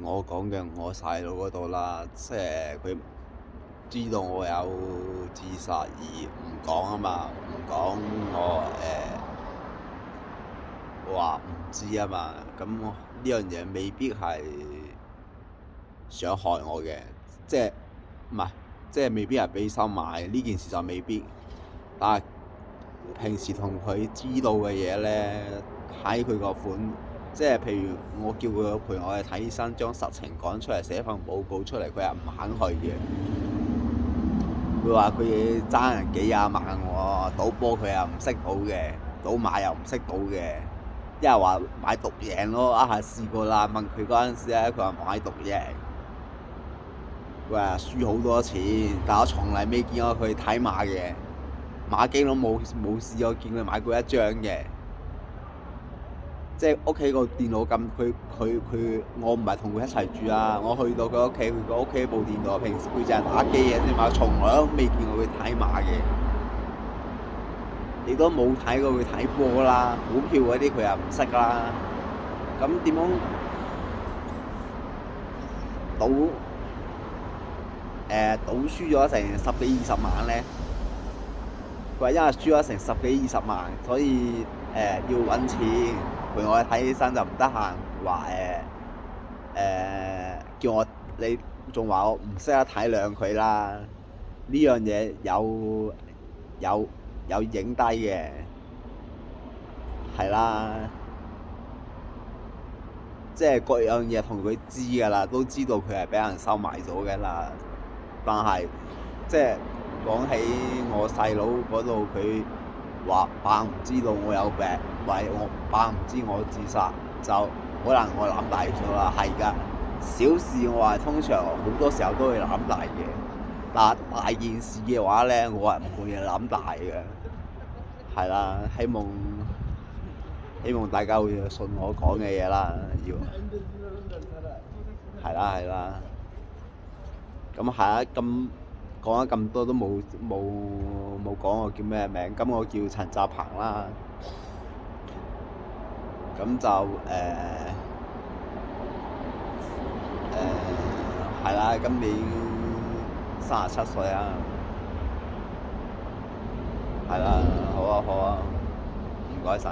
我講嘅我細佬嗰度啦，即係佢知道我有自殺而唔講啊嘛，唔講我話唔知啊嘛，咁呢樣嘢未必係想害我嘅，即係唔係即係未必係俾收買呢件事就未必，但係平時同佢知道嘅嘢咧，睇佢個款，即係譬如我叫佢陪我去睇醫生，將實情講出嚟，寫份報告出嚟，佢又唔肯去嘅。佢話佢爭人幾廿萬喎，賭波佢又唔識賭嘅，賭馬又唔識賭嘅，一係話買獨贏咯，一下試過啦，問佢嗰陣時咧，佢話買獨贏，佢話輸好多錢，但我從嚟未見過佢睇馬嘅，馬經都冇試過見佢買過一張嘅。即係屋企個電腦咁，我唔係同佢一齊住啊！我去到佢屋企，佢個屋企部電腦，平時佢淨係打機嘅啫嘛，從來都未見過佢睇馬嘅，亦都冇睇過佢睇波啦，股票嗰啲佢又唔識啦。咁點樣賭輸咗成十幾20萬咧？佢話因為輸咗成十幾20萬，所以要揾錢陪我去睇醫生就唔得閒，話叫我你仲話我唔識得體諒佢啦。呢樣嘢有影低嘅，係啦，即係各樣嘢同佢知㗎啦，都知道佢係俾人收買咗㗎啦。但係即係講起我細佬嗰度，佢話扮唔知道我有病，我扮唔知我自殺，就可能我諗大咗啦。係㗎，小事我係通常好多時候都會諗大嘅，但大件事嘅話咧，我係唔會諗大嘅。係啦，希望大家會信我講嘅嘢啦，要係啦。咁係啊，咁講咗咁多都冇講我叫咩名，咁我叫陳澤鵬啦。咁就係啦，今年37歲啊。係啦，好啊，唔該晒。